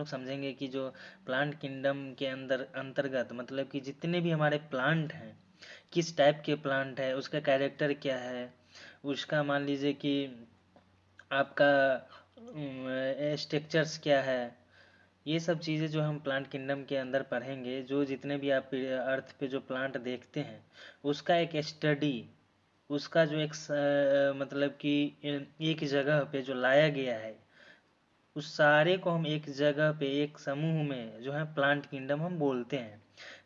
लोग समझेंगे कि जो प्लांट किंगडम के अंतर्गत मतलब कि जितने भी हमारे प्लांट हैं, किस टाइप के प्लांट है, उसका कैरेक्टर क्या है, उसका मान लीजिए कि आपका स्ट्रक्चर्स क्या है, ये सब चीज़ें जो हम प्लांट किंगडम के अंदर पढ़ेंगे, जो जितने भी आप अर्थ पे जो प्लांट देखते हैं उसका एक स्टडी, उसका जो एक मतलब कि एक जगह पे जो लाया गया है, उस सारे को हम एक जगह पे एक समूह में जो है प्लांट किंगडम हम बोलते हैं।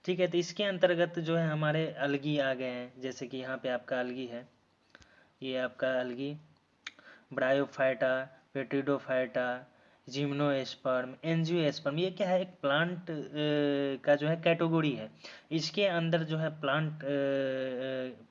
ठीक है, तो इसके अंतर्गत जो है हमारे अलगी आ गए हैं, जैसे कि यहाँ पे आपका अलगी है, ये आपका अलगी ब्रायोफाइटा, पेट्रिडोफाइटा, जिम्नोएस्पर्म, एंजियोस्पर्म, ये क्या है, एक प्लांट का जो है कैटेगरी है। इसके अंदर जो है प्लांट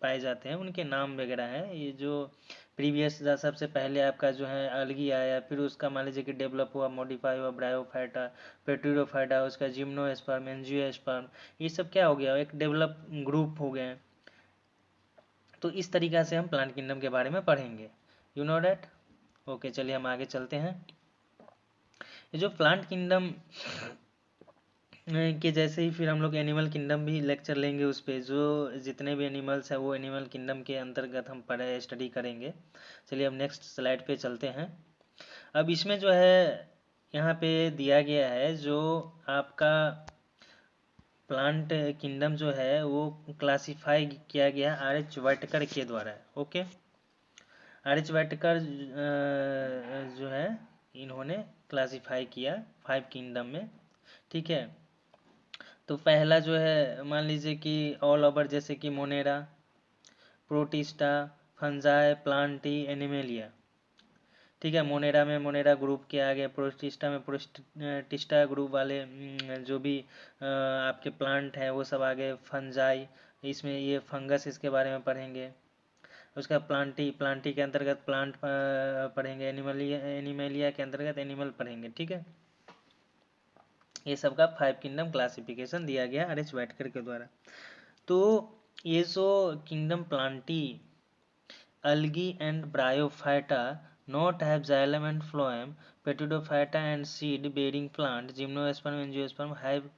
पाए जाते हैं, उनके नाम वगैरह हैं। ये जो प्रीवियस सबसे पहले आपका जो है अलगी आया, फिर उसका मान लीजिए कि डेवलप हुआ, मॉडिफाई हुआ ब्रायोफाइटा, पेट्रिडोफाइटा, उसका जिम्नोएस्पर्म, एंजियोस्पर्म, ये सब क्या हो गया, एक डेवलप ग्रुप हो गए। तो इस तरीक़ा से हम प्लांट किंगडम के बारे में पढ़ेंगे। You know that. ओके, चलिए हम आगे चलते हैं। ये जो प्लांट किंगडम के जैसे ही फिर हम लोग एनिमल किंगडम भी लेक्चर लेंगे, उस पे जो जितने भी एनिमल्स हैं वो एनिमल किंगडम के अंतर्गत हम स्टडी करेंगे। चलिए अब नेक्स्ट स्लाइड पे चलते हैं। अब इसमें जो है यहाँ पे दिया गया है जो आपका प्लांट किंगडम जो है वो क्लासिफाई किया गया आर.एच. वाइटकर के द्वारा। Okay, RH. वाइटकर जो है इन्होंने क्लासिफाई किया 5 किंगडम में। ठीक है, तो पहला जो है मान लीजिए कि ऑल ओवर, जैसे कि Monera, protista, fungi, Plantae, animalia. ठीक है, मोनेरा में मोनेरा ग्रुप के आगे, प्रोटिस्टा में प्रोटिस्टा ग्रुप वाले जो भी आपके प्लांट हैं वो सब आगे, फंजाई, इसमें ये फंगस, इसके बारे में पढ़ेंगे। उसका प्लांटी, प्लांटी के अंतर्गत प्लांट पढ़ेंगे, एनिमलिया, एनिमेलिया के अंतर्गत एनिमल पढ़ेंगे। ठीक है, ये सब का 5 किंगडम क्लासिफिकेशन दिया गया आर.एच. वाइटकर के द्वारा। तो ये जो kingdom Plantae, algae and bryophyta not have xylem and phloem, petidophyta and seed bearing plant, gymnosperm, angiosperm have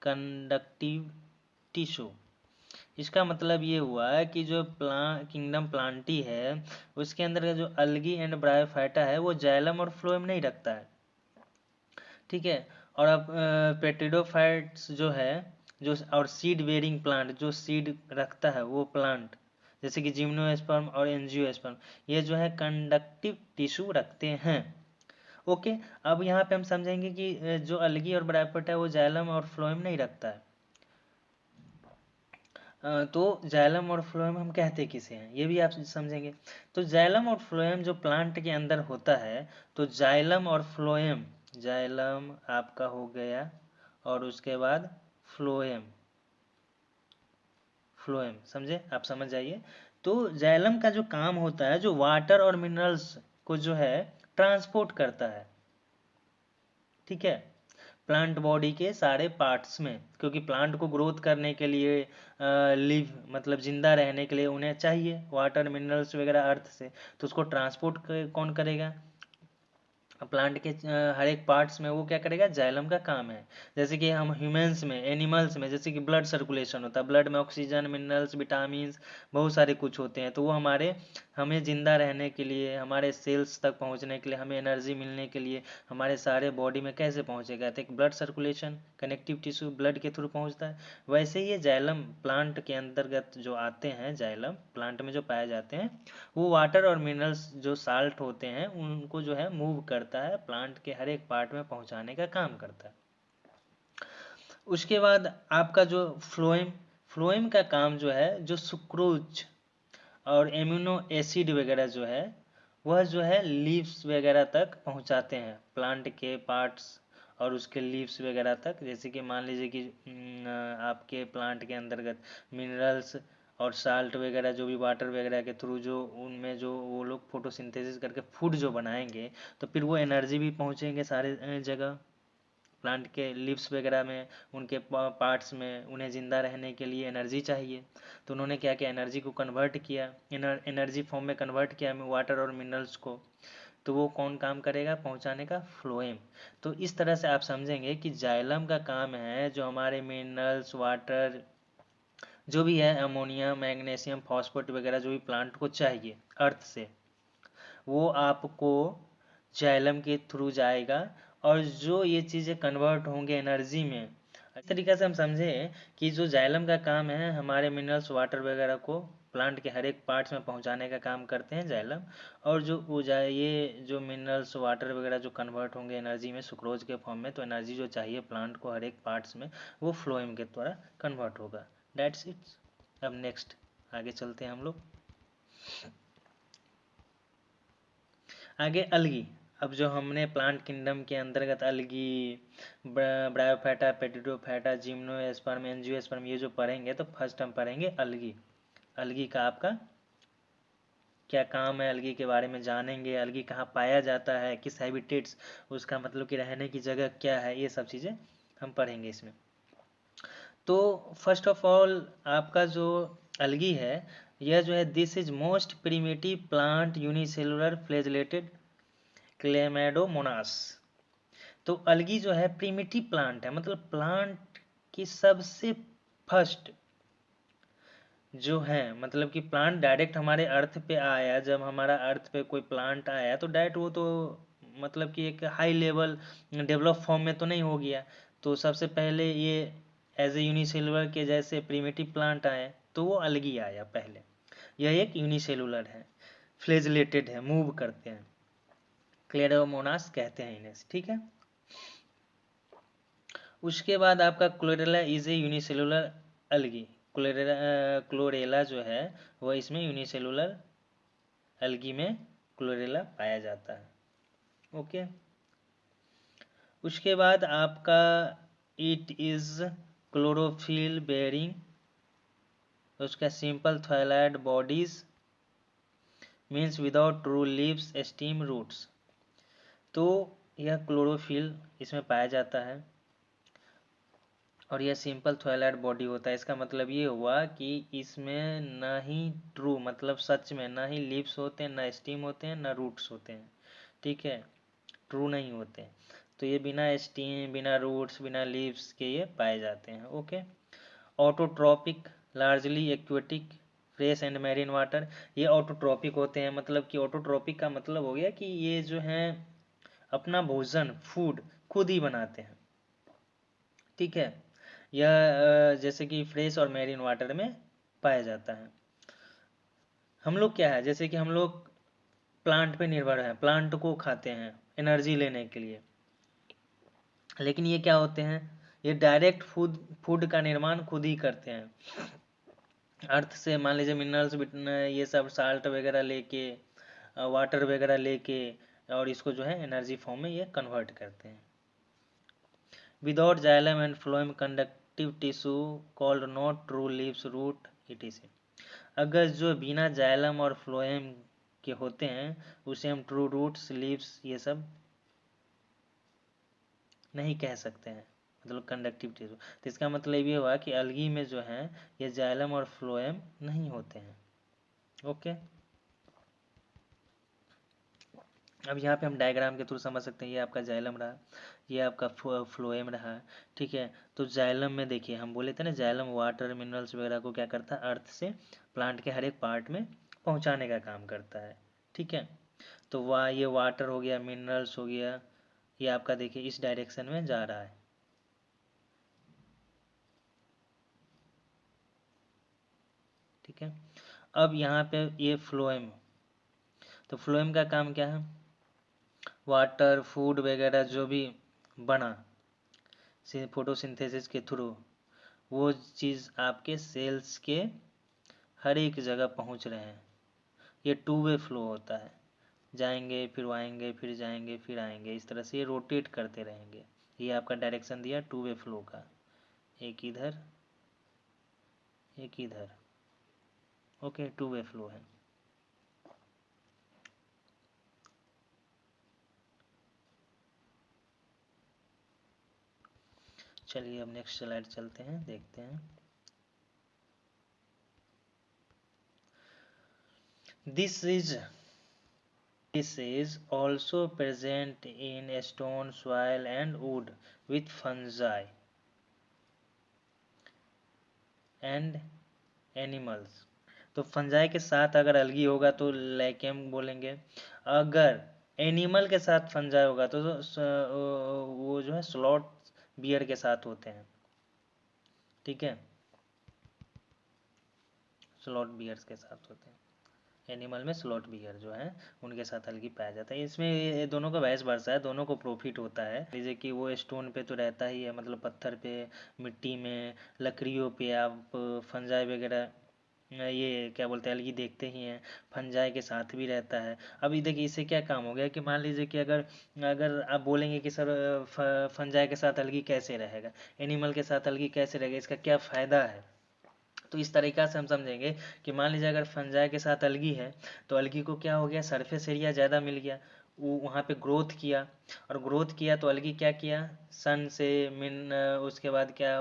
conductive tissue। इसका मतलब ये हुआ है कि जो किंगडम प्लांटी है उसके अंदर का जो अलगी एंड ब्रायोफाइटा है वो जाइलम और फ्लोएम नहीं रखता है। ठीक है, और अब पेटिडोफाइट्स जो है, जो और सीड बेयरिंग प्लांट, जो सीड रखता है वो प्लांट, जैसे कि जिम्नोस्पर्म और एंजियोस्पर्म, ये जो है कंडक्टिव टिश्यू रखते हैं। ओके, अब यहाँ पे हम समझेंगे कि जो अलगी और ब्रायोफाइटा है वो जाइलम और फ्लोएम नहीं रखता है। तो जाइलम और फ्लोएम हम कहते किसे हैं, ये भी आप समझेंगे। तो जाइलम और फ्लोएम जो प्लांट के अंदर होता है, तो जाइलम और फ्लोएम, जाइलम आपका हो गया और उसके बाद फ्लोएम, फ्लोएम समझे, आप समझ जाइए। तो जाइलम का जो काम होता है, जो वाटर और मिनरल्स को जो है ट्रांसपोर्ट करता है। ठीक है, प्लांट बॉडी के सारे पार्ट्स में, क्योंकि प्लांट को ग्रोथ करने के लिए, लिव मतलब जिंदा रहने के लिए उन्हें चाहिए वाटर मिनरल्स वगैरह अर्थ से, तो उसको ट्रांसपोर्ट कौन करेगा, प्लांट के हर एक पार्ट्स में वो क्या करेगा, जाइलम का काम है। जैसे कि हम ह्यूमंस में, एनिमल्स में, जैसे कि ब्लड सर्कुलेशन होता है, ब्लड में ऑक्सीजन, मिनरल्स, विटामिन, बहुत सारे कुछ होते हैं, तो वो हमें जिंदा रहने के लिए, हमारे सेल्स तक पहुंचने के लिए, हमें एनर्जी मिलने के लिए, हमारे सारे बॉडी में कैसे पहुंचेगा, तो एक blood circulation, connective tissue blood के थ्रू पहुंचता है। वैसे ही ये जाइलम प्लांट के अंतर्गत जो आते हैं, जाइलम प्लांट में जो पाए जाते हैं, वो वाटर और मिनरल्स जो साल्ट होते हैं उनको जो है मूव करता है, प्लांट के हर एक पार्ट में पहुंचाने का काम करता है। उसके बाद आपका जो फ्लोएम, फ्लोएम का काम जो है, जो सुक्रोज और एमिनो एसिड वगैरह जो है, वह जो है लीव्स वगैरह तक पहुंचाते हैं, प्लांट के पार्ट्स और उसके लीव्स वगैरह तक। जैसे कि मान लीजिए कि आपके प्लांट के अंतर्गत मिनरल्स और साल्ट वगैरह जो भी वाटर वगैरह के थ्रू जो उनमें जो वो लोग फोटोसिंथेसिस करके फूड जो बनाएंगे, तो फिर वो एनर्जी भी पहुंचेंगे सारे जगह, प्लांट के लीव्स वगैरह में, उनके पार्ट्स में, उन्हें ज़िंदा रहने के लिए एनर्जी चाहिए। तो उन्होंने क्या किया, एनर्जी को कन्वर्ट किया, एनर्जी फॉर्म में कन्वर्ट किया वाटर और मिनरल्स को। तो वो कौन काम करेगा पहुंचाने का? फ्लोएम। तो इस तरह से आप समझेंगे कि जाइलम का काम है जो हमारे मिनरल्स, वाटर, जो भी है, अमोनिया, मैग्नीशियम, फॉस्फेट वगैरह जो भी प्लांट को चाहिए अर्थ से, वो आपको जाइलम के थ्रू जाएगा, और जो ये चीज़ें कन्वर्ट होंगे एनर्जी में। इस तरीके से हम समझे कि जो जाइलम का काम है हमारे मिनरल्स, वाटर वगैरह को प्लांट के हर एक पार्ट्स में पहुंचाने का काम करते हैं जाइलम, और जो ये जो मिनरल्स, वाटर वगैरह जो कन्वर्ट होंगे एनर्जी में सुक्रोज के फॉर्म में, तो एनर्जी जो चाहिए प्लांट को हर एक पार्ट्स में, वो फ्लोएम के द्वारा कन्वर्ट होगा। That's it. अब नेक्स्ट आगे चलते हैं हम लोग। आगे अलगी। अब जो हमने प्लांट किंगडम के अंतर्गत अलगी, ब्रायोफाइटा, पेटिडोफाइटा, जिम्नोस्पर्म, एंजियोस्पर्म ये जो पढ़ेंगे, तो फर्स्ट हम पढ़ेंगे अलगी। अलगी का आपका क्या काम है, अलगी के बारे में जानेंगे। अलगी कहाँ पाया जाता है, किस हैबिटेट्स, उसका मतलब कि रहने की जगह क्या है, ये सब चीज़ें हम पढ़ेंगे इसमें। तो फर्स्ट ऑफ ऑल आपका जो अलगी है, यह जो है, this is most primitive plant unicellular flagellated chlamydomonas. तो अलगी जो है प्रिमिटिव प्लांट है, मतलब प्लांट की सबसे फर्स्ट जो है, मतलब कि प्लांट डायरेक्ट हमारे अर्थ पे आया, जब हमारा अर्थ पे कोई प्लांट आया तो डायरेक्ट वो तो मतलब कि एक हाई लेवल डेवलप फॉर्म में तो नहीं हो गया। तो सबसे पहले ये एज ए यूनिसेलुलर के जैसे प्रिमिटिव प्लांट आए, तो वो अलगी आया पहले। यह एक यूनिसेलुलर है, फ्लेजलेटेड है, मूव करते हैं, क्लेडोमोनास कहते हैं इन्हें, ठीक है। उसके बाद आपका chlorella is a unicellular algae. Chlorella जो है वह इसमें यूनिसेलुलर अलगी में क्लोरेला पाया जाता है। ओके। उसके बाद आपका इट इज क्लोरोफिल बेयरिंग, उसका simple thalloid bodies, means without true leaves, stem, roots. तो यह क्लोरोफिल इसमें पाया जाता है, और यह सिंपल थायलाइड बॉडी होता है। इसका मतलब ये हुआ कि इसमें ना ही ट्रू मतलब सच में ना ही लीव्स होते हैं, ना स्टीम होते हैं, ना रूट्स होते हैं, ठीक है, ट्रू नहीं होते। तो ये बिना स्टीम, बिना रूट्स, बिना लीव्स के ये पाए जाते हैं। Okay. Autotrophic, largely aquatic, fresh and marine water. ये ऑटोट्रॉपिक होते हैं, मतलब कि ऑटोट्रॉपिक का मतलब हो गया कि ये जो है अपना भोजन, फूड खुद ही बनाते हैं, ठीक है। यह जैसे कि फ्रेश और मैरीन वाटर में पाया जाता है। हम लोग क्या है, जैसे कि हम लोग प्लांट पे निर्भर हैं, प्लांट को खाते हैं एनर्जी लेने के लिए, लेकिन ये क्या होते हैं, ये डायरेक्ट फूड का निर्माण खुद ही करते हैं अर्थ से। मान लीजिए मिनरल्स, ये सब साल्ट वगैरह लेके, वाटर वगैरह लेके, और इसको जो है एनर्जी फॉर्म में ये कन्वर्ट करते हैं। Without xylem and phloem conductive tissue called not true leaves, root, etc। अगर जो बिना जाइलम और फ्लोएम के होते हैं उसे हम ट्रू रूट्स, लीव्स ये सब नहीं कह सकते हैं, मतलब कंडक्टिव टिश्यू। तो इसका मतलब ये हुआ कि अलगी में जो है ये जाइलम और फ्लोएम नहीं होते हैं। ओके। अब यहाँ पे हम डायग्राम के थ्रू समझ सकते हैं, ये आपका जाइलम रहा, ये आपका फ्लोएम रहा, ठीक है। तो जाइलम में देखिए हम बोले थे ना, जाइलम वाटर, मिनरल्स वगैरह को क्या करता है, अर्थ से प्लांट के हर एक पार्ट में पहुँचाने का काम करता है, ठीक है। तो ये वाटर हो गया, मिनरल्स हो गया, ये आपका देखिए इस डायरेक्शन में जा रहा है, ठीक है। अब यहाँ पे ये फ्लोएम, तो फ्लोएम का काम क्या है, वाटर, फूड वगैरह जो भी बना फोटोसिंथेसिस के थ्रू, वो चीज़ आपके सेल्स के हर एक जगह पहुंच रहे हैं। ये टू वे फ्लो होता है, जाएंगे फिर आएंगे, फिर जाएंगे फिर आएंगे, इस तरह से ये रोटेट करते रहेंगे। ये आपका डायरेक्शन दिया टू वे फ्लो का, एक इधर एक इधर। ओके, टू वे फ्लो है। चलिए अब नेक्स्ट स्लाइड चलते हैं, देखते हैं। This is This is also present in stone, soil and wood with fungi and animals. तो फंजाई के साथ अगर अलगी होगा तो लैकेम बोलेंगे। अगर एनिमल के साथ फंजाई होगा तो वो जो है स्लॉट बियर के साथ होते हैं। ठीक है, स्लॉट बियर्स के साथ होते हैं। एनिमल में स्लॉट बियर जो है उनके साथ अलगी पाया जाता है। इसमें ये दोनों का वैस वर्सा है, दोनों को प्रॉफिट होता है। जैसे कि वो स्टोन पे तो रहता ही है, मतलब पत्थर पे, मिट्टी में, लकड़ियों पे आप फंजाई वगैरह ये क्या बोलते हैं अलगी देखते ही हैं। फंजाई के साथ भी रहता है। अभी देखिए इससे क्या काम हो गया कि मान लीजिए कि अगर अगर आप बोलेंगे कि सर फंजाई के साथ अलगी कैसे रहेगा, एनिमल के साथ अलगी कैसे रहेगा, इसका क्या फ़ायदा है, तो इस तरीक़ा से हम समझेंगे कि मान लीजिए अगर फंजाई के साथ अलगी है तो अलगी को क्या हो गया, सरफेस एरिया ज़्यादा मिल गया, वो वहाँ पे ग्रोथ किया, और ग्रोथ किया तो अलगी क्या किया, सन से उसके बाद क्या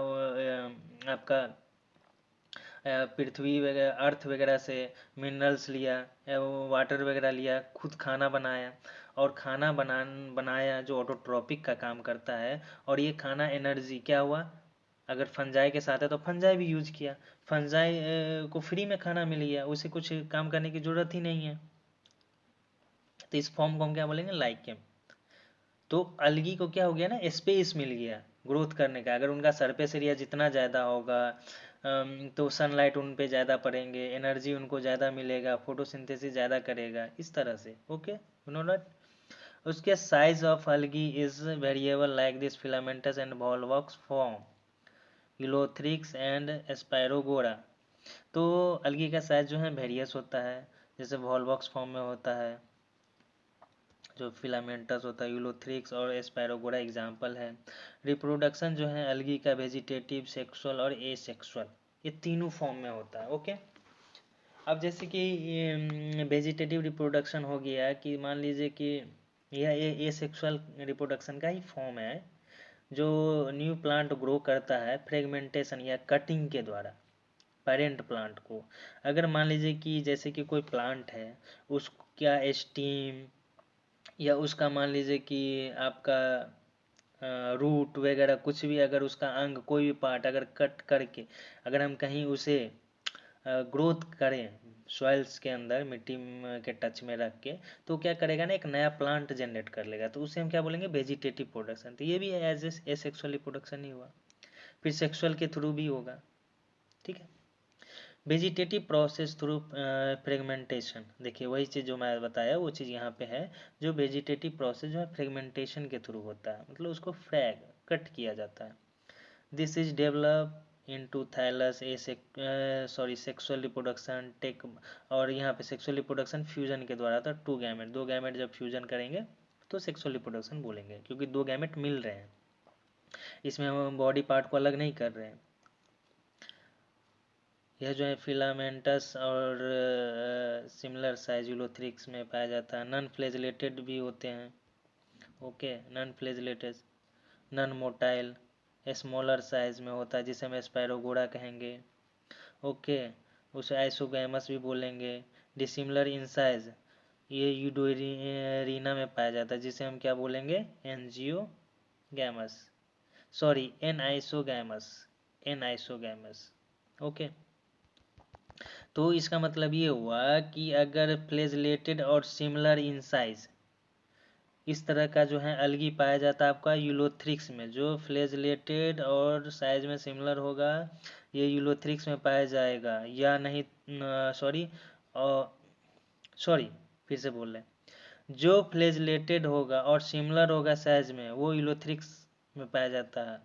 आपका पृथ्वी वगैरह, अर्थ वगैरह से मिनरल्स लिया, वाटर वगैरह लिया, खुद खाना बनाया, और खाना बनाया जो ऑटोट्रॉपिक का काम करता है। और ये खाना एनर्जी क्या हुआ, अगर फंजाई के साथ है तो फंजाई भी यूज किया, फंजाई को फ्री में खाना मिल गया, उसे कुछ काम करने की ज़रूरत ही नहीं है। तो इस फॉर्म को हम क्या बोलेंगे, लाइकेम। तो अलगी को क्या हो गया ना, स्पेस मिल गया ग्रोथ करने का। अगर उनका सरफेस एरिया जितना ज़्यादा होगा तो सनलाइट उन पे ज़्यादा पड़ेंगे, एनर्जी उनको ज़्यादा मिलेगा, फोटोसिंथेसिस ज़्यादा करेगा, इस तरह से। Okay, you know that. उसके size of algae is variable like this filamentous and Volvox form, Ulothrix and Spirogyra. तो अलगी का साइज जो है वेरियस होता है, जैसे वॉल्वॉक्स फॉर्म में होता है, जो फिलामेंटस होता है, यूलोथ्रिक्स और एस्पायरोगोरा एग्जाम्पल है। रिप्रोडक्शन जो है अलगी का वेजिटेटिव, सेक्सुअल और एसेक्सुअल, ये तीनों फॉर्म में होता है। ओके, अब जैसे कि वेजिटेटिव रिप्रोडक्शन हो गया कि मान लीजिए कि यह एसेक्सुअल रिप्रोडक्शन का ही फॉर्म है, जो न्यू प्लांट ग्रो करता है फ्रेगमेंटेशन या कटिंग के द्वारा पेरेंट प्लांट को। अगर मान लीजिए कि जैसे कि कोई प्लांट है, उस क्या स्टीम या उसका मान लीजिए कि आपका रूट वगैरह कुछ भी, अगर उसका अंग कोई भी पार्ट अगर कट करके अगर हम कहीं उसे ग्रोथ करें सॉइल्स के अंदर, मिट्टी के टच में रख के, तो क्या करेगा ना, एक नया प्लांट जनरेट कर लेगा, तो उसे हम क्या बोलेंगे, वेजिटेटिव प्रोडक्शन। तो ये भी एज ए सेक्सुअल रिप्रोडक्शन ही हुआ, फिर सेक्सुअल के थ्रू भी होगा। ठीक है, वेजिटेटिव प्रोसेस थ्रू फ्रेगमेंटेशन, देखिए वही चीज़ जो मैं बताया वो चीज़ यहाँ पे है। जो वेजिटेटिव प्रोसेस जो है फ्रेगमेंटेशन के थ्रू होता है, मतलब उसको फ्रैग कट किया जाता है। This is develop into thallus a sorry sexual reproduction take, और यहाँ पे सेक्सुअल रिप्रोडक्शन फ्यूजन के द्वारा था। टू गैमेट, दो गैमेट जब फ्यूजन करेंगे तो सेक्सुअल रिप्रोडक्शन बोलेंगे, क्योंकि दो गैमेट मिल रहे हैं, इसमें हम बॉडी पार्ट को अलग नहीं कर रहे हैं। यह जो है फिलामेंटस और सिमिलर साइज यूलोथ्रिक्स में पाया जाता है। नॉन फ्लैजिलेटेड भी होते हैं। Okay, non flagellated, non motile, smaller size में होता है, जिसे हम स्पायरोगोरा कहेंगे। ओके, उसे आइसोगैमस भी बोलेंगे। डिसिमिलर इन साइज, ये यूडोरीना में पाया जाता है, जिसे हम क्या बोलेंगे, एनजियोगैमस, सॉरी एनाइसोगैमस, एनाइसोगैमस। ओके, तो इसका मतलब ये हुआ कि अगर फ्लैजिलेटेड और सिमिलर इन साइज, इस तरह का जो है अलगी पाया जाता है आपका यूलोथ्रिक्स में, जो फ्लैजिलेटेड और साइज में सिमिलर होगा, ये यूलोथ्रिक्स में पाया जाएगा, या नहीं, सॉरी सॉरी फिर से बोल रहे हैं, जो फ्लैजिलेटेड होगा और सिमिलर होगा साइज में, वो यूलोथ्रिक्स में पाया जाता है।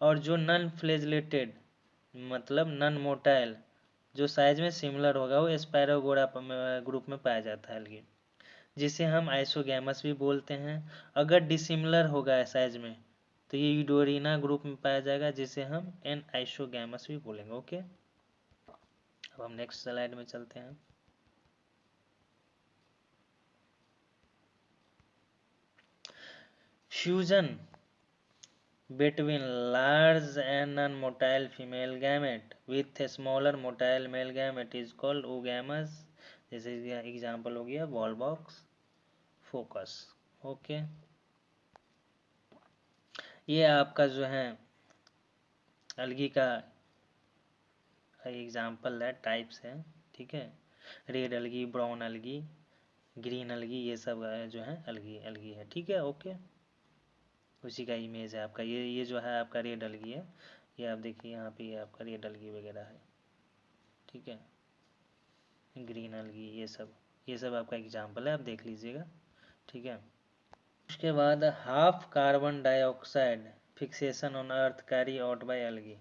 और जो नॉन फ्लैजिलेटेड मतलब नॉन मोटाइल, जो साइज में सिमिलर होगा, वो स्पायरोगोरा ग्रुप में पाया जाता है अलगी, जिसे हम आइसोगैमस भी बोलते हैं। अगर डिसिमिलर होगा साइज में तो ये यूडोरीना ग्रुप में पाया जाएगा, जिसे हम एन आइसोगैमस भी बोलेंगे। ओके, अब हम नेक्स्ट स्लाइड में चलते हैं। Fusion between large and non-motile female gamete with a smaller motile male gamete is called oogamous। जैसे एग्जाम्पल हो गया वॉल बॉक्स, फोकस। ओके, ये आपका जो है अलगी का एग्जाम्पल है, टाइप्स है। ठीक है, रेड अलगी, ब्राउन अलगी, ग्रीन अलगी, ये सब जो है अलगी अलगी है। ठीक है, ओके, उसी का इमेज है आपका। ये जो है आपका रेड अलगी है, ये आप देखिए यहाँ पे, ये आपका रेड अलगी वगैरह है। ठीक है, ग्रीन अलगी, ये सब आपका एग्जाम्पल है, आप देख लीजिएगा। ठीक है, उसके बाद half carbon dioxide fixation on earth carry out by algae.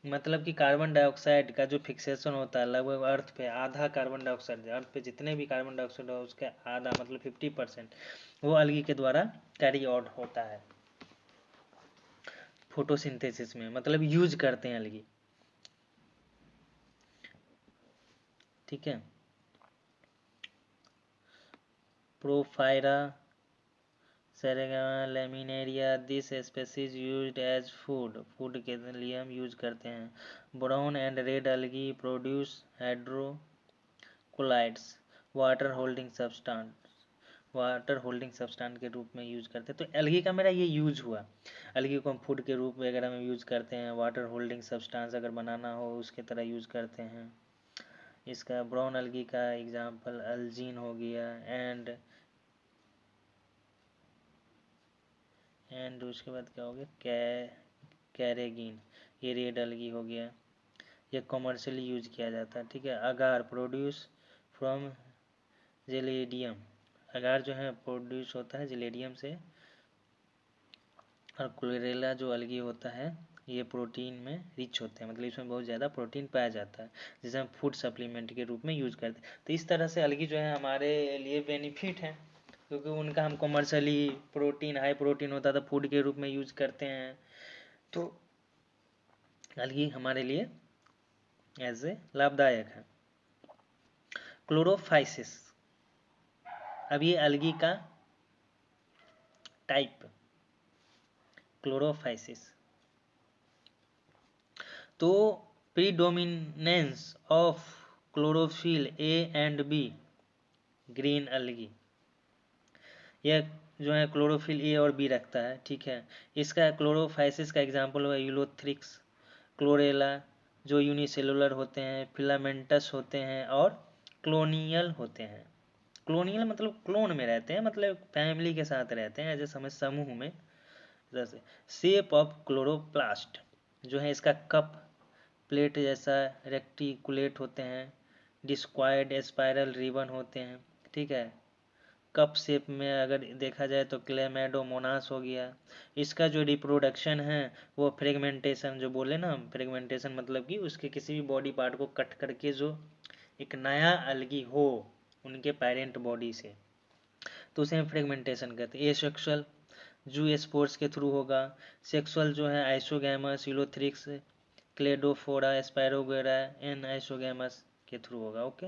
मतलब कि कार्बन डाइऑक्साइड का जो फिक्सेशन होता है लगभग अर्थ पे, आधा कार्बन डाइऑक्साइड, अर्थ पे जितने भी कार्बन डाइऑक्साइड है उसका आधा मतलब 50% वो अलगी के द्वारा कैरी आउट होता है फोटोसिंथेसिस में, मतलब यूज करते हैं अलगी। ठीक है, प्रोफाइरा सेरेगमा Laminaria, this species used as food के लिए हम यूज करते हैं। Brown and red algae produce hydrocolloids, water holding substance के रूप में यूज करते हैं। तो अलगी का मेरा ये यूज हुआ, अलगी को हम फूड के रूप वगैरह में यूज करते हैं, वाटर होल्डिंग सब्सटेंस अगर बनाना हो उसके तरह यूज करते हैं। इसका ब्राउन अलगी का एग्जांपल अल्जीन हो गया, एंड उसके बाद क्या हो गया, कैरेगिन, ये रेड अलगी हो गया, ये कॉमर्शियली यूज किया जाता है। ठीक है, अगार प्रोड्यूस फ्रॉम जेलेडियम, अगार जो है प्रोड्यूस होता है जेलेडियम से। और क्लोरेला जो अलगी होता है ये प्रोटीन में रिच होते हैं, मतलब इसमें बहुत ज़्यादा प्रोटीन पाया जाता है, जिसे हम फूड सप्लीमेंट के रूप में यूज करते हैं। तो इस तरह से अलगी जो है हमारे लिए बेनिफिट है, क्योंकि उनका हम कॉमर्शियली प्रोटीन, हाई प्रोटीन होता था, फूड के रूप में यूज करते हैं। तो अलगी हमारे लिए एज ए लाभदायक है। क्लोरोफाइसिस, अब ये अलगी का टाइप क्लोरोफाइसिस। तो predominance of chlorophyll A and b, green algae, यह जो है क्लोरोफिल ए और बी रखता है। ठीक है, इसका क्लोरोफाइसिस का एग्जांपल हुआ यूलोथ्रिक्स, क्लोरेला जो यूनिसेलुलर होते हैं, फिलामेंटस होते हैं और क्लोनियल होते हैं। क्लोनियल मतलब क्लोन में रहते हैं, मतलब फैमिली के साथ रहते हैं, ऐसे समझ, समूह में। जैसे शेप ऑफ क्लोरोप्लास्ट, जो है इसका कप प्लेट जैसा रेक्टिकुलेट होते हैं, डिस्क्वायड स्पाइरल रिबन होते हैं। ठीक है, कप शेप में अगर देखा जाए तो क्लेमेडोमोनास हो गया। इसका जो रिप्रोडक्शन है वो फ्रेगमेंटेशन, जो बोले ना हम, फ्रेगमेंटेशन मतलब कि उसके किसी भी बॉडी पार्ट को कट करके जो एक नया अलगी हो उनके पेरेंट बॉडी से, तो उसे हम फ्रेगमेंटेशन कहते हैं। एसेक्सुअल जू स्पोर्स के थ्रू होगा। सेक्सुअल जो है isogamous, ulothrix, cladophora, spirogyra, anisogamous के थ्रू होगा। ओके,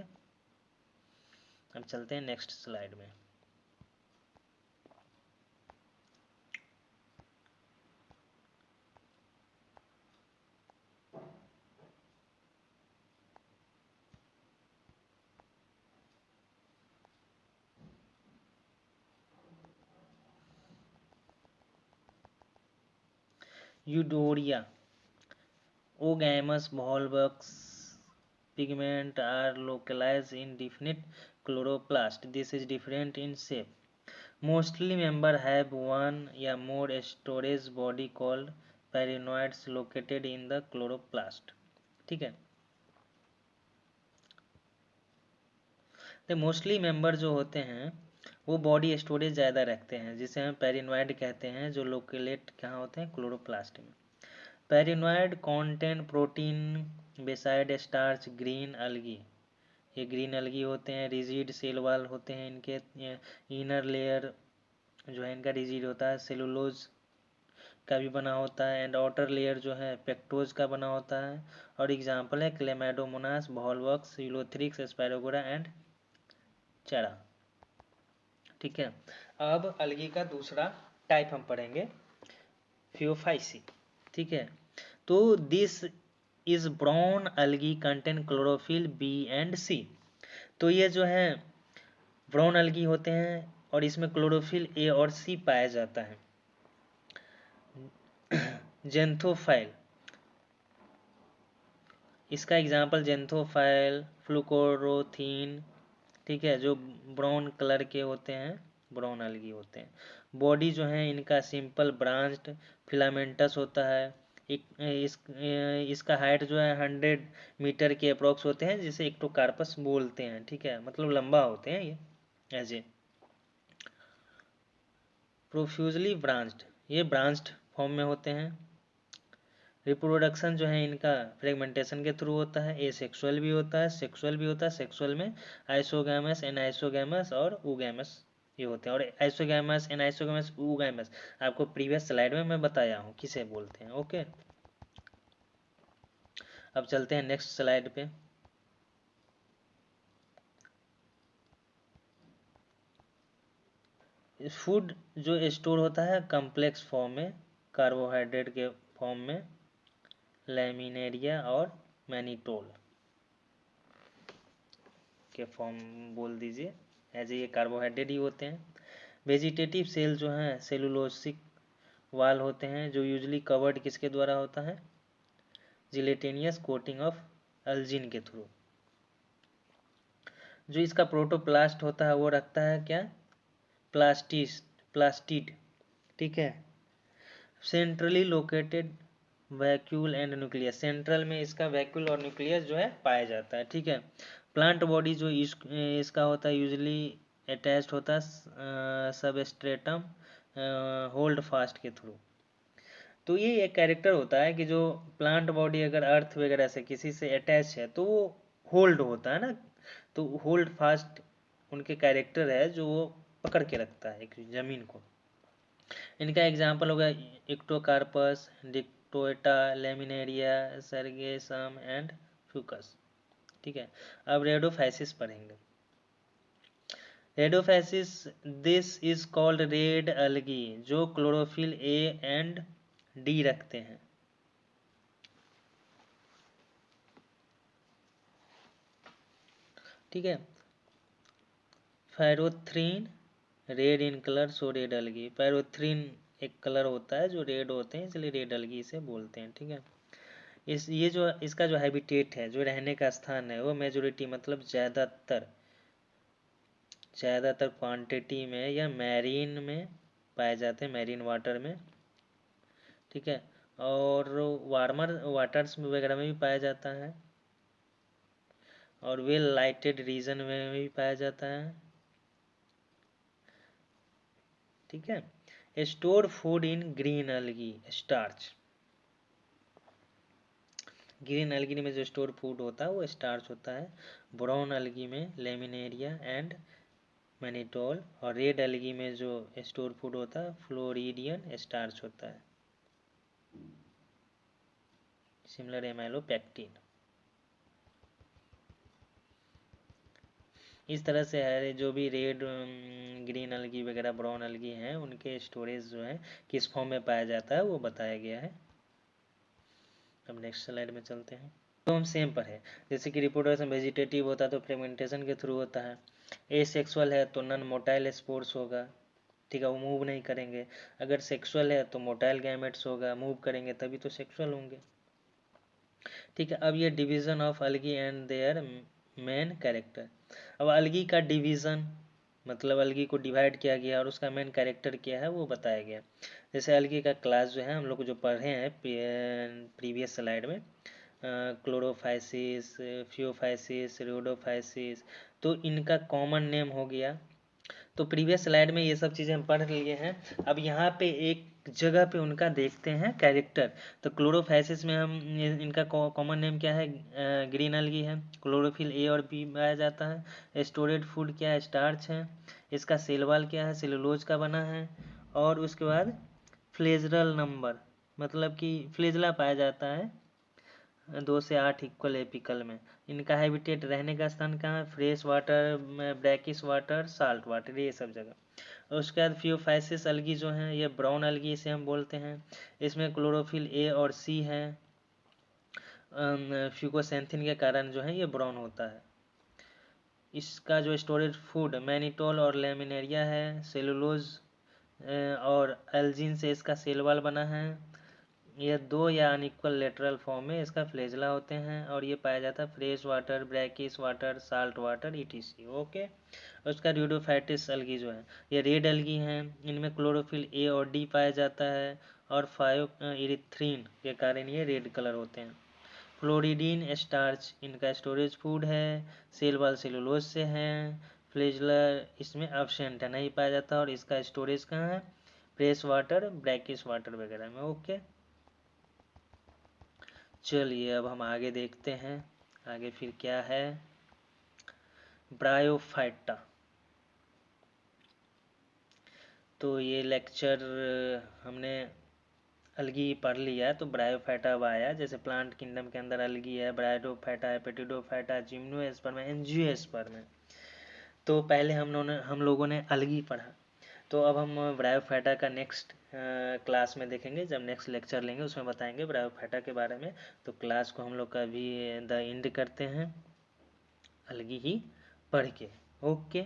अब चलते हैं नेक्स्ट स्लाइड में। Eudorina, oogamous volvox pigment are localized in definite chloroplast. This is different in shape. Mostly members have one या more storage body called parinoids located in the chloroplast. ठीक है, तो mostly member जो होते हैं वो body storage ज़्यादा रखते हैं, जिसे हम पेरिनोइड कहते हैं, जो लोकेलेट कहाँ होते हैं, क्लोरोप्लास्ट में। Pyrenoid contain protein beside starch, green algae, ये ग्रीन अलगी होते हैं। रिजिड सेल वाल होते हैं इनके, इनर लेयर जो है इनका रिजिड होता है, सेलुलोज का भी बना होता है, एंड आउटर लेयर जो है पेक्टोज का बना होता है। और एग्जांपल है क्लेमेडोमोनास, वॉल्वॉक्स, यूलोथ्रिक्स, स्पायरोगोरा एंड चेरा। ठीक है, अब अलगी का दूसरा टाइप हम पढ़ेंगे, फियोफाइसी। ठीक है, तो this is brown algae contain chlorophyll B and C. तो ये जो है ब्राउन अलगी होते हैं और इसमें क्लोरोफिल ए और सी पाया जाता है। जेंथोफाइल, इसका एग्जाम्पल जेंथोफाइल, फ्लुकोरोथीन, ठीक है, जो ब्राउन कलर के होते हैं, ब्राउन अलगी होते हैं। बॉडी जो है इनका सिंपल ब्रांच्ड फिलामेंटस होता है। इसका हाइट जो है 100 मीटर के अप्रोक्स होते हैं, जिसे एक्टोकार्पस बोलते हैं, ठीक है, मतलब लंबा होते हैं ये ऐसे। प्रोफ्यूजली ब्रांच्ड, ये ब्रांच्ड फॉर्म में होते हैं। रिप्रोडक्शन जो है इनका फ्रेगमेंटेशन के थ्रू होता है। ए सेक्सुअल भी होता है, सेक्सुअल भी होता है। सेक्सुअल में आइसोगैमस, एनाइसोगैमस और ऊगैमस ये होते हैं। और आइसोगैमस, एनाइसोगैमस, ऊगैमस आपको प्रीवियस स्लाइड में मैं बताया हूँ किसे बोलते हैं। ओके, अब चलते हैं नेक्स्ट स्लाइड पे। फूड जो स्टोर होता है कॉम्प्लेक्स फॉर्म में, कार्बोहाइड्रेट के फॉर्म में, लैमिनेरिया और मैनिटोल के फॉर्म बोल दीजिए, एज ये कार्बोहाइड्रेट ही होते हैं। वेजिटेटिव सेल जो हैं सेलुलोसिक वाल होते हैं, जो यूजली कवर्ड किसके द्वारा होता है, जिलेटेनियस कोटिंग ऑफ अल्जिन के थ्रू। जो इसका प्रोटोप्लास्ट होता है वो रखता है क्या, प्लास्टिड, ठीक है। Centrally located vacuole and nucleus, central में इसका वैक्यूल और न्यूक्लियस जो है पाया जाता है, ठीक है। प्लांट बॉडी जो इसका होता है यूजली अटैच्ड होता है सबस्ट्रेटम होल्ड फास्ट के थ्रू। तो ये एक कैरेक्टर होता है कि जो प्लांट बॉडी अगर अर्थ वगैरह से किसी से अटैच है तो वो होल्ड होता है ना, तो होल्ड फास्ट उनके कैरेक्टर है जो वो पकड़ के रखता है एक जमीन को। इनका एग्जाम्पल होगा Ectocarpus, Dictyota, Laminaria, Sargassum and Fucus, ठीक है। अब रेडोफाइसिस पढ़ेंगे। Rhodophyceae, this is called red algae, जो क्लोरोफिल ए एंड डी रखते हैं, ठीक है। Phycoerythrin red in colour, so red algae. Phycoerythrin एक कलर होता है जो रेड होते हैं, इसलिए रेड अलगी इसे बोलते हैं, ठीक है। ये जो इसका जो हैबिटेट है, जो रहने का स्थान है, वो मेजोरिटी मतलब ज़्यादातर क्वांटिटी में या मैरीन में पाए जाते हैं, मैरीन वाटर में, ठीक है। और वार्मर वाटर्स वगैरह में भी पाया जाता है, और वेल लाइटेड रीजन में भी पाया जाता है, ठीक है। Store food in green अलगी starch, green अलगी में जो स्टोर फूड होता है वो स्टार्च होता है। ब्राउन अलगी में लेमिनेरिया एंड मैनिटोल, और रेड अलगी में जो स्टोर फूड होता है फ्लोरिडियन स्टार्च होता है, सिमिलर एमाइलोपेक्टिन। इस तरह से है, जो भी रेड ग्रीन अलगी वगैरह ब्राउन अलगी हैं उनके स्टोरेज जो है किस फॉर्म में पाया जाता है वो बताया गया है। अब नेक्स्ट स्लाइड में चलते हैं। तो हम सेम पर है, जैसे कि रिप्रोडक्शन वेजिटेटिव होता है तो फ्रेगमेंटेशन के थ्रू होता है। ए सेक्सुअल है तो नॉन मोटाइल स्पोर्स होगा, ठीक है, वो मूव नहीं करेंगे। अगर सेक्सुअल है तो मोटाइल गैमेट्स होगा, मूव करेंगे तभी तो सेक्सुअल होंगे, ठीक है। अब ये division of algae and their main character. अब अलगी का डिवीजन मतलब अलगी को डिवाइड किया गया और उसका मेन कैरेक्टर क्या है वो बताया गया। जैसे अलगी का क्लास जो है हम लोग जो पढ़े हैं प्रीवियस स्लाइड में, क्लोरोफाइसिस, फियोफाइसिस, रियोडोफाइसिस, तो इनका कॉमन नेम हो गया। तो प्रीवियस स्लाइड में ये सब चीज़ें हम पढ़ लिए हैं। अब यहाँ पे एक जगह पे उनका देखते हैं कैरेक्टर। तो क्लोरोफाइसिस में हम इनका कॉमन नेम क्या है, ग्रीन अलगी है। क्लोरोफिल ए और बी पाया जाता है। स्टोरेज फूड क्या है, स्टार्च है। इसका सेल वॉल क्या है, सेलुलोज का बना है। और उसके बाद फ्लेजरल नंबर मतलब कि फ्लेजला पाया जाता है 2 से 8 इक्वल एपिकल में। इनका हैबिटेट रहने का स्थान कहाँ है, fresh water, brackish water, salt water, ये सब जगह। और उसके बाद फियोफाइसिस अलगी जो है ये ब्राउन अलगी इसे हम बोलते हैं। इसमें क्लोरोफिल ए और सी है, फ्यूकोसैंथिन के कारण जो है ये ब्राउन होता है। इसका जो स्टोरेज फूड मैनिटोल और लेमिनेरिया है, सेलुलोज और एल्जिन से इसका सेल वॉल बना है। यह 2 या अनइक्वल लेटरल फॉर्म में इसका फ्लैजेला होते हैं और ये पाया जाता है fresh water, brackish water, salt water etc. Okay. और उसका रिडोफाइटिस अलगी जो है ये रेड अलगी हैं, इनमें क्लोरोफिल ए और डी पाया जाता है और 5 इरिथ्रीन के कारण ये रेड कलर होते हैं। फ्लोरिडीन स्टार्च इनका स्टोरेज फूड है, सेल वॉल सेलुलोज से है, फ्लैजेलर इसमें एब्सेंट है, नहीं पाया जाता और इसका स्टोरेज कहाँ है, फ्रेश वाटर, ब्रैकिश वाटर वगैरह में। ओके, चलिए अब हम आगे देखते हैं आगे फिर क्या है। ब्रायोफाइटा, तो ये लेक्चर हमने अलगी पढ़ लिया है, तो ब्रायोफाइटा अब आया। जैसे प्लांट किंगडम के अंदर अलगी है, ब्रायोफाइटा, एपिटिडोफाइटा, जिम्नोएस्पर्म, एंजियोस्पर्म। तो पहले हम लोगों ने अलगी पढ़ा, तो अब हम ब्रायोफाइटा का नेक्स्ट क्लास में देखेंगे, जब नेक्स्ट लेक्चर लेंगे उसमें बताएंगे ब्रायोफाइटा के बारे में। तो क्लास को हम लोग का अभी द एंड करते हैं अलगी ही पढ़ के। ओके।